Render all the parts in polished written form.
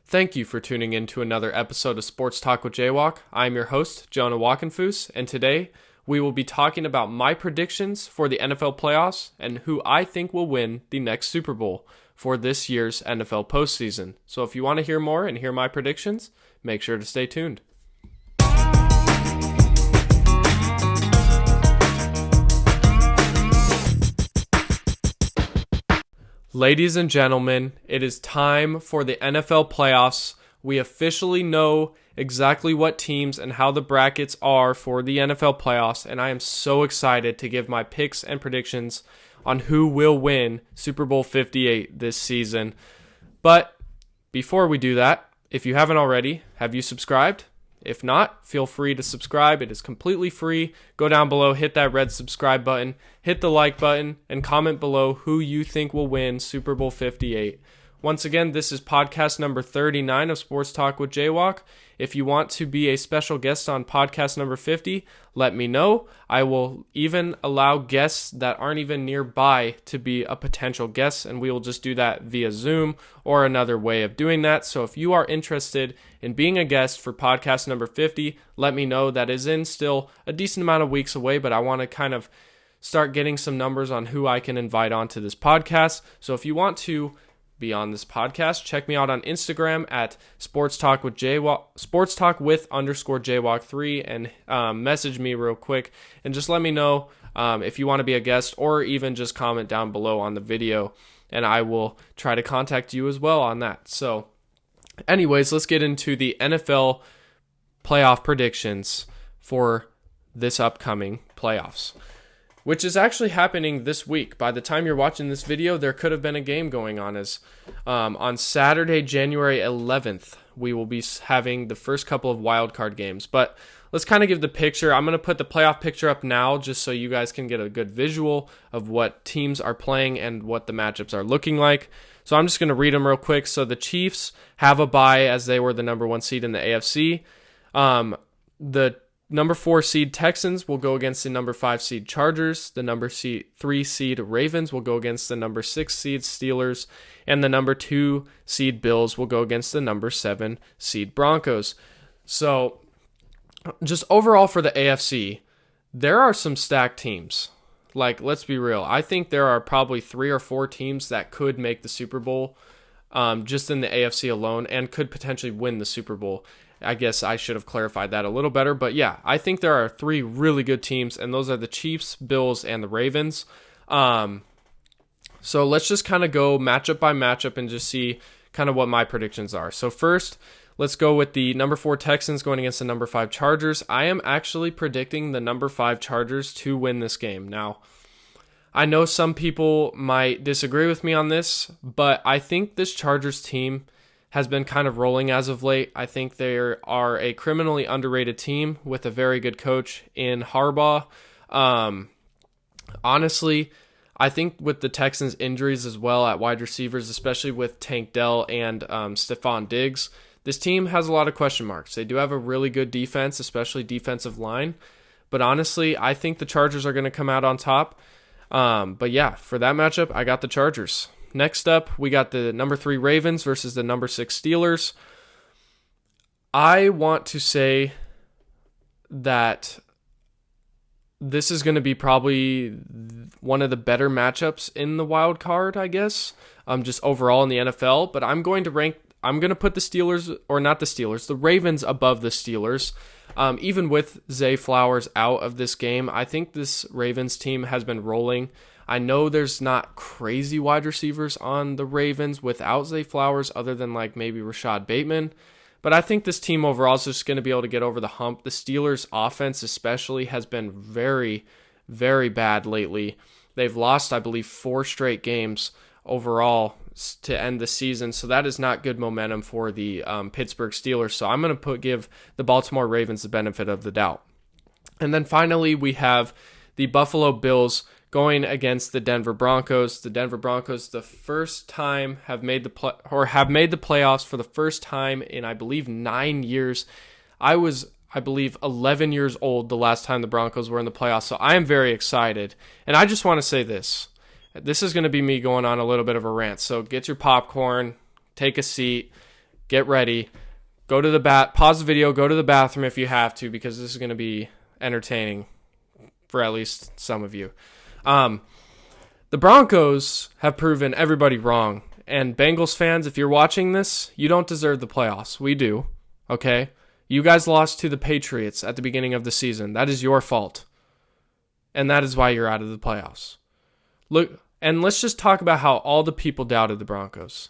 Thank you for tuning in to another episode of Sports Talk with JWock. I'm your host, JWock, and today we will be talking about my predictions for the NFL playoffs and who I think will win the next Super Bowl for this year's NFL postseason. So if you want to hear more and hear my predictions, make sure to stay tuned. Ladies and gentlemen, it is time for the NFL playoffs. We officially know exactly what teams and how the brackets are for the NFL playoffs, and I am so excited to give my picks and predictions on who will win Super Bowl 58 this season. But before we do that, if you haven't already, have you subscribed? If not, feel free to subscribe. It is completely free. Go down below, hit that red subscribe button, hit the like button, and comment below who you think will win Super Bowl 58. Once again, this is podcast number 39 of Sports Talk with JWock. If you want to be a special guest on podcast number 50, let me know. I will even allow guests that aren't even nearby to be a potential guest, and we will just do that via Zoom or another way of doing that. So if you are interested in being a guest for podcast number 50, let me know. That is in still a decent amount of weeks away, but I want to kind of start getting some numbers on who I can invite onto this podcast. So if you want to be on this podcast, check me out on Instagram at Sports Talk with _JWock3 and message me real quick and just let me know if you want to be a guest, or even just comment down below on the video and I will try to contact you as well on that. So anyways, let's get into the NFL playoff predictions for this upcoming playoffs, which is actually happening this week. By the time you're watching this video, there could have been a game going on. As on Saturday, January 11th, we will be having the first couple of wildcard games. But let's kind of give the picture. I'm going to put the playoff picture up now just so you guys can get a good visual of what teams are playing and what the matchups are looking like. So I'm just going to read them real quick. So the Chiefs have a bye as they were the number 1 seed in the AFC. The number 4 seed Texans will go against the number 5 seed Chargers. The number 3 seed Ravens will go against the number 6 seed Steelers. And the number 2 seed Bills will go against the number 7 seed Broncos. So just overall for the AFC, there are some stacked teams. Like, let's be real. I think there are probably 3 or 4 teams that could make the Super Bowl just in the AFC alone and could potentially win the Super Bowl. I guess I should have clarified that a little better. But yeah, I think there are 3 really good teams, and those are the Chiefs, Bills, and the Ravens. So let's just kind of go matchup by matchup and just see kind of what my predictions are. So first, let's go with the number 4 Texans going against the number 5 Chargers. I am actually predicting the number 5 Chargers to win this game. Now, I know some people might disagree with me on this, but I think this Chargers team has been kind of rolling as of late. I think they are a criminally underrated team with a very good coach in Harbaugh. Honestly, I think with the Texans' injuries as well at wide receivers, especially with Tank Dell and Stephon Diggs, this team has a lot of question marks. They do have a really good defense, especially defensive line. But honestly, I think the Chargers are going to come out on top. But yeah, for that matchup, I got the Chargers. Next up, we got the number 3 Ravens versus the number 6 Steelers. I want to say that this is going to be probably one of the better matchups in the wild card, I guess, just overall in the NFL. But I'm going to put the Ravens above the Steelers. Even with Zay Flowers out of this game, I think this Ravens team has been rolling. I know there's not crazy wide receivers on the Ravens without Zay Flowers other than like maybe Rashad Bateman. But I think this team overall is just going to be able to get over the hump. The Steelers' offense especially has been very, very bad lately. They've lost, I believe, 4 straight games overall to end the season. So that is not good momentum for the Pittsburgh Steelers. So I'm going to give the Baltimore Ravens the benefit of the doubt. And then finally, we have the Buffalo Bills going against the Denver Broncos. The Denver Broncos, the first time have made the playoffs for the first time in, I believe, 9 years. I believe 11 years old the last time the Broncos were in the playoffs. So I am very excited. And I just want to say this. This is going to be me going on a little bit of a rant. So get your popcorn, take a seat, get ready, go to the pause the video, go to the bathroom if you have to, because this is going to be entertaining for at least some of you. The Broncos have proven everybody wrong. And Bengals fans, if you're watching this, you don't deserve the playoffs. We do, okay? You guys lost to the Patriots at the beginning of the season. That is your fault. And that is why you're out of the playoffs. Look, and let's just talk about how all the people doubted the Broncos.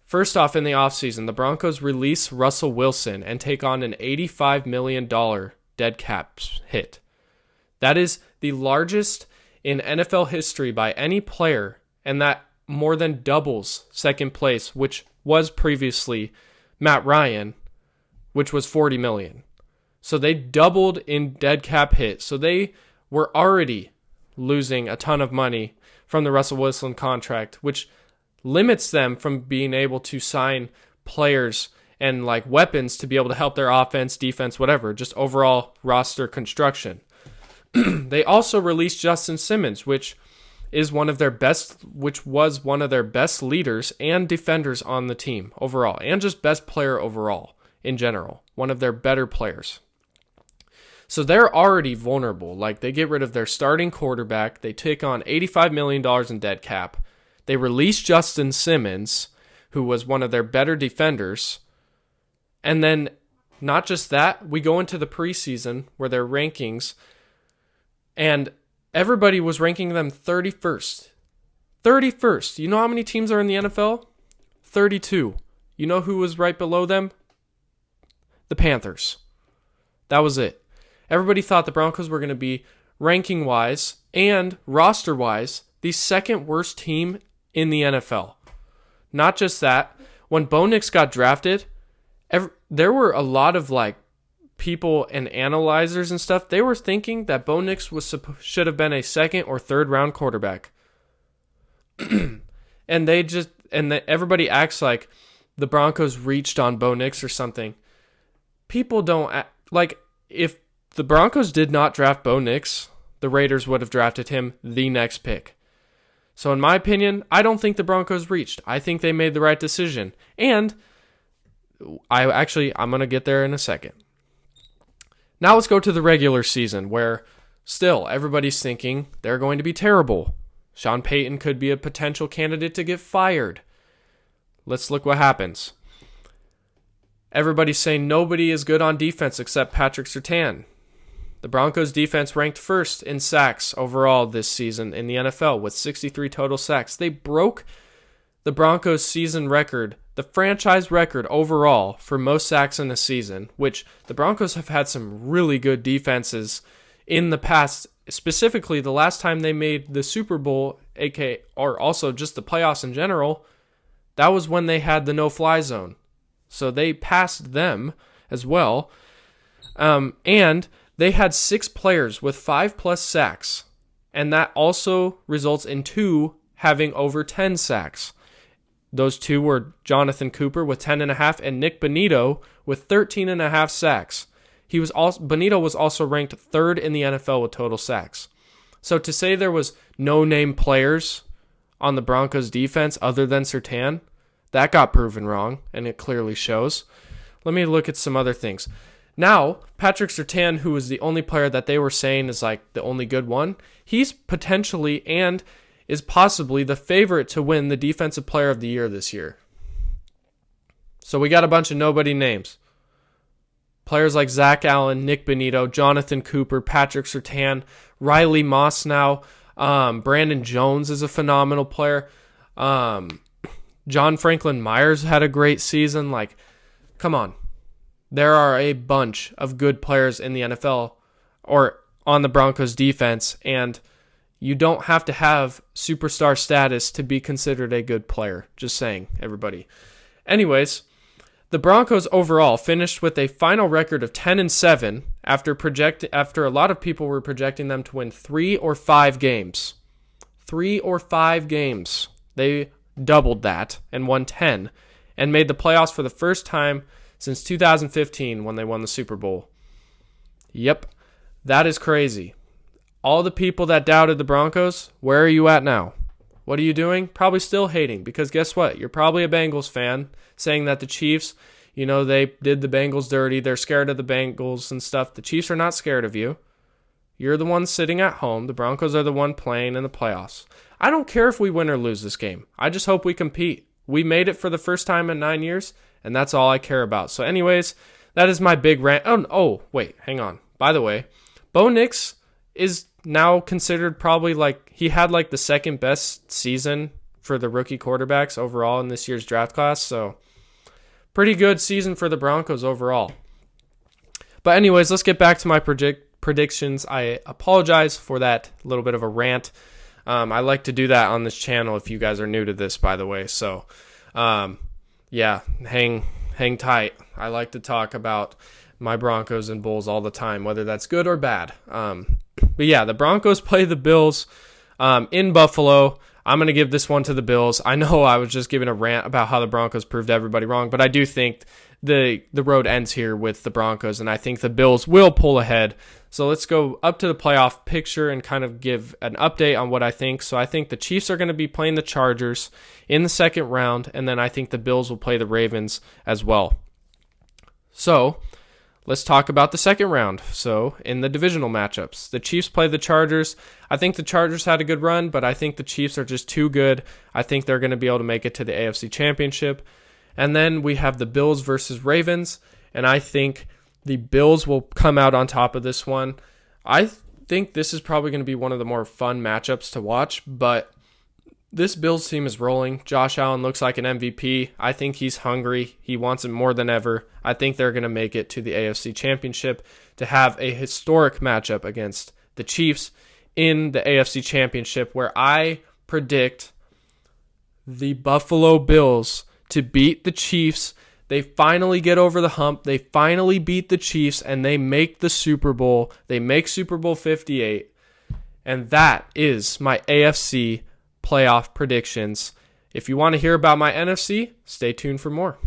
First off, in the offseason, the Broncos release Russell Wilson and take on an $85 million dead cap hit. That is the largest in NFL history by any player, and that more than doubles second place, which was previously Matt Ryan, which was $40 million. So they doubled in dead cap hit. So they were already losing a ton of money from the Russell Wilson contract, which limits them from being able to sign players and like weapons to be able to help their offense, defense, whatever, just overall roster construction. They also released Justin Simmons, which was one of their best leaders and defenders on the team overall, and just best player overall in general, one of their better players. So they're already vulnerable. Like, they get rid of their starting quarterback, they take on $85 million in dead cap, they release Justin Simmons, who was one of their better defenders, and then not just that, we go into the preseason where their rankings, and everybody was ranking them 31st. 31st. You know how many teams are in the NFL? 32. You know who was right below them? The Panthers. That was it. Everybody thought the Broncos were going to be ranking-wise and roster-wise the second worst team in the NFL. Not just that. When Bo Nix got drafted, there were a lot of people and analyzers and stuff. They were thinking that Bo Nix should have been a second or third round quarterback. And everybody acts like the Broncos reached on Bo Nix or something. People don't if the Broncos did not draft Bo Nix, the Raiders would have drafted him the next pick. So in my opinion, I don't think the Broncos reached. I think they made the right decision. And I'm going to get there in a second. Now let's go to the regular season, where still everybody's thinking they're going to be terrible. Sean Payton could be a potential candidate to get fired. Let's look what happens. Everybody's saying nobody is good on defense except Patrick Surtain. The Broncos defense ranked first in sacks overall this season in the NFL with 63 total sacks. They broke the Broncos season record, the franchise record overall for most sacks in a season, which the Broncos have had some really good defenses in the past, specifically the last time they made the Super Bowl, or also just the playoffs in general. That was when they had the no-fly zone. So they passed them as well. And they had 6 players with 5+ sacks, and that also results in 2 having over 10 sacks. Those 2 were Jonathan Cooper with 10.5 and Nick Bonito with 13.5 sacks. Bonito was also ranked 3rd in the NFL with total sacks. So to say there was no-name players on the Broncos defense other than Surtain, that got proven wrong, and it clearly shows. Let me look at some other things. Now, Patrick Surtain, who was the only player that they were saying is the only good one, he's potentially and is possibly the favorite to win the Defensive Player of the Year this year. So we got a bunch of nobody names. Players like Zach Allen, Nick Bonito, Jonathan Cooper, Patrick Surtain, Riley Moss now. Brandon Jones is a phenomenal player. John Franklin Myers had a great season. Come on. There are a bunch of good players in the NFL or on the Broncos defense, and you don't have to have superstar status to be considered a good player. Just saying, everybody. Anyways, the Broncos overall finished with a final record of 10-7 after a lot of people were projecting them to win 3 or 5 games. 3 or 5 games. They doubled that and won 10 and made the playoffs for the first time since 2015 when they won the Super Bowl. Yep, that is crazy. All the people that doubted the Broncos, where are you at now? What are you doing? Probably still hating, because guess what? You're probably a Bengals fan saying that the Chiefs, they did the Bengals dirty. They're scared of the Bengals and stuff. The Chiefs are not scared of you. You're the one sitting at home. The Broncos are the one playing in the playoffs. I don't care if we win or lose this game. I just hope we compete. We made it for the first time in 9 years, and that's all I care about. So anyways, that is my big rant. Oh, wait, hang on. By the way, Bo Nix is now considered probably he had the second best season for the rookie quarterbacks overall in this year's draft class. So pretty good season for the Broncos overall. But anyways, let's get back to my predictions. I apologize for that little bit of a rant. I like to do that on this channel if you guys are new to this, by the way. So, yeah, hang tight. I like to talk about my Broncos and Bulls all the time, whether that's good or bad. But yeah, the Broncos play the Bills in Buffalo. I'm going to give this one to the Bills. I know I was just giving a rant about how the Broncos proved everybody wrong, but I do think the road ends here with the Broncos, and I think the Bills will pull ahead. So let's go up to the playoff picture and kind of give an update on what I think. So I think the Chiefs are going to be playing the Chargers in the second round, and then I think the Bills will play the Ravens as well. So let's talk about the second round. So in the divisional matchups, the Chiefs play the Chargers. I think the Chargers had a good run, but I think the Chiefs are just too good. I think they're going to be able to make it to the AFC Championship. And then we have the Bills versus Ravens, and I think the Bills will come out on top of this one. I think this is probably going to be one of the more fun matchups to watch, but this Bills team is rolling. Josh Allen looks like an MVP. I think he's hungry. He wants it more than ever. I think they're going to make it to the AFC Championship to have a historic matchup against the Chiefs in the AFC Championship, where I predict the Buffalo Bills to beat the Chiefs. They finally get over the hump. They finally beat the Chiefs, and they make the Super Bowl. They make Super Bowl 58. And that is my AFC playoff predictions. If you want to hear about my NFC, stay tuned for more.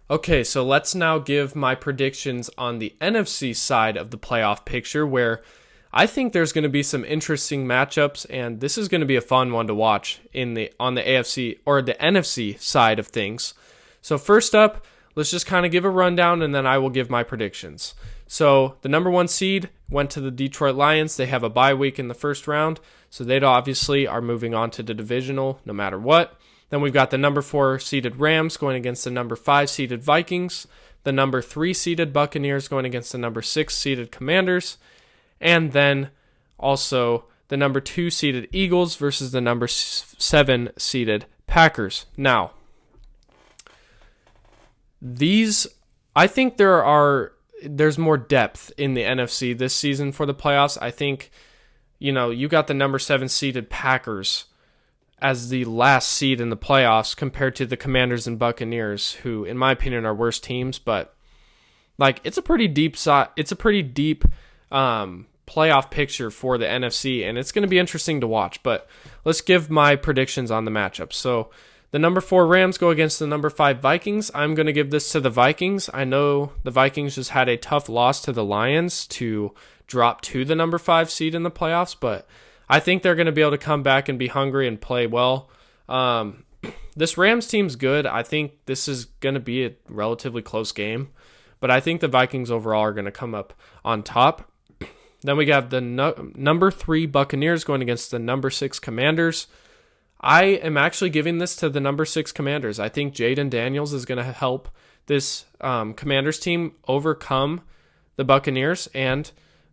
Okay, so let's now give my predictions on the NFC side of the playoff picture, where I think there's going to be some interesting matchups, and this is going to be a fun one to watch on the AFC or the NFC side of things. So first up, let's just kind of give a rundown, and then I will give my predictions. So the number 1 seed went to the Detroit Lions. They have a bye week in the first round, so they obviously are moving on to the divisional no matter what. Then we've got the number 4 seeded Rams going against the number 5 seeded Vikings, the number 3 seeded Buccaneers going against the number 6 seeded Commanders, and then also the number 2 seeded Eagles versus the number 7 seeded Packers. Now, I think there's more depth in the NFC this season for the playoffs. I think, you got the number 7 seeded Packers as the last seed in the playoffs compared to the Commanders and Buccaneers, who, in my opinion, are worse teams. But it's a pretty deep playoff picture for the NFC, and it's going to be interesting to watch. But let's give my predictions on the matchup. So the number 4 Rams go against the number 5 Vikings. I'm going to give this to the Vikings. I know the Vikings just had a tough loss to the Lions to drop to the number 5 seed in the playoffs, but I think they're going to be able to come back and be hungry and play well. This Rams team's good. I think this is going to be a relatively close game, but I think the Vikings overall are going to come up on top. Then we have the number 3 Buccaneers going against the number 6 Commanders. I am actually giving this to the number 6 Commanders. I think Jaden Daniels is going to help this Commanders team overcome the Buccaneers, and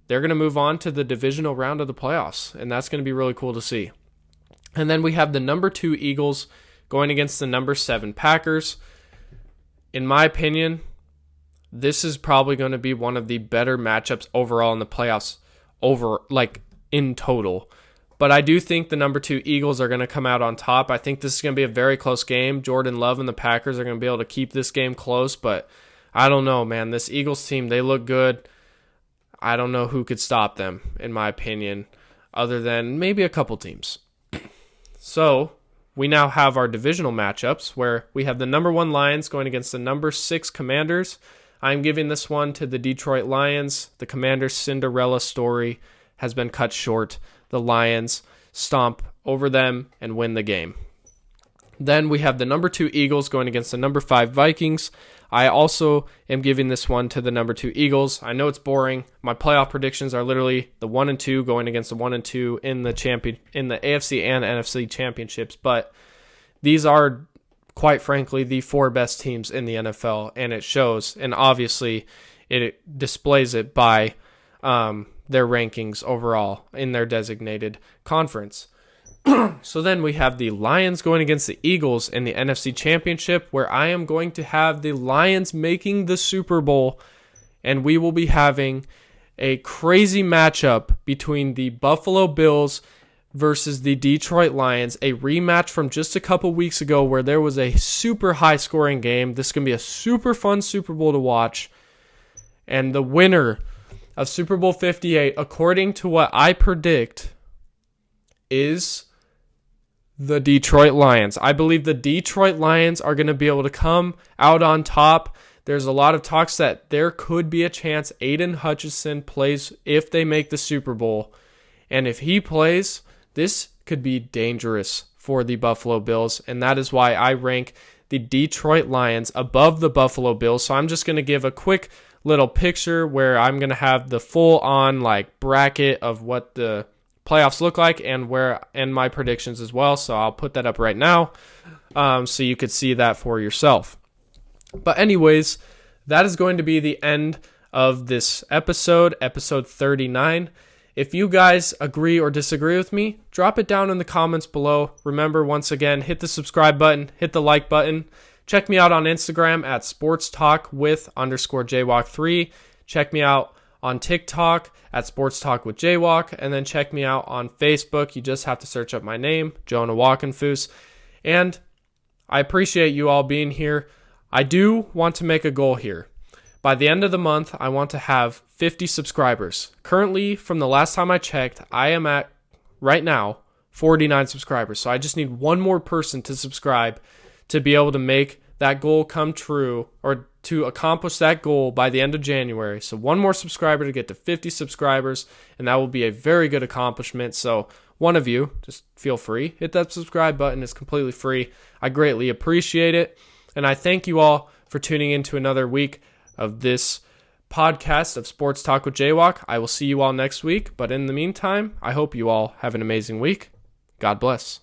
they're going to move on to the divisional round of the playoffs, and that's going to be really cool to see. And then we have the number 2 Eagles going against the number 7 Packers. In my opinion, this is probably going to be one of the better matchups overall in the playoffs in total. But I do think the number 2 Eagles are going to come out on top. I think this is going to be a very close game. Jordan Love and the Packers are going to be able to keep this game close, but I don't know, man. This Eagles team, they look good. I don't know who could stop them, in my opinion, other than maybe a couple teams. So we now have our divisional matchups where we have the number 1 Lions going against the number 6 Commanders. I'm giving this one to the Detroit Lions. The Commanders' Cinderella story has been cut short. The Lions stomp over them and win the game. Then we have the number 2 Eagles going against the number 5 Vikings. I also am giving this one to the number 2 Eagles. I know it's boring. My playoff predictions are literally the 1 and 2 going against the 1 and 2 in the AFC and NFC championships, but these are, quite frankly, the 4 best teams in the NFL, and it shows, and obviously it displays it by their rankings overall in their designated conference. So then we have the Lions going against the Eagles in the NFC Championship, where I am going to have the Lions making the Super Bowl, and we will be having a crazy matchup between the Buffalo Bills versus the Detroit Lions, a rematch from just a couple weeks ago where there was a super high-scoring game. This is going to be a super fun Super Bowl to watch, and the winner of Super Bowl 58, according to what I predict, is the Detroit Lions. I believe the Detroit Lions are going to be able to come out on top. There's a lot of talks that there could be a chance Aiden Hutchinson plays if they make the Super Bowl. And if he plays, this could be dangerous for the Buffalo Bills. And that is why I rank the Detroit Lions above the Buffalo Bills. So I'm just going to give a quick little picture where I'm going to have the full-on bracket of what the playoffs look like and my predictions as well. So I'll put that up right now so you could see that for yourself. But anyways, that is going to be the end of this episode 39. If you guys agree or disagree with me, drop it down in the comments below. Remember, once again, hit the subscribe button, hit the like button. Check me out on Instagram at sportstalkwith_JWock3. Check me out on TikTok at sportstalkwithJWock, and then check me out on Facebook. You just have to search up my name, Jonah Walkenfoos. And I appreciate you all being here. I do want to make a goal here. By the end of the month, I want to have 50 subscribers. Currently, from the last time I checked, I am at, right now, 49 subscribers. So I just need one more person to subscribe to be able to make that goal come true, or to accomplish that goal by the end of January. So one more subscriber to get to 50 subscribers, and that will be a very good accomplishment. So one of you, just feel free, hit that subscribe button. It's completely free. I greatly appreciate it. And I thank you all for tuning in to another week of this podcast of Sports Talk with JWock. I will see you all next week. But in the meantime, I hope you all have an amazing week. God bless.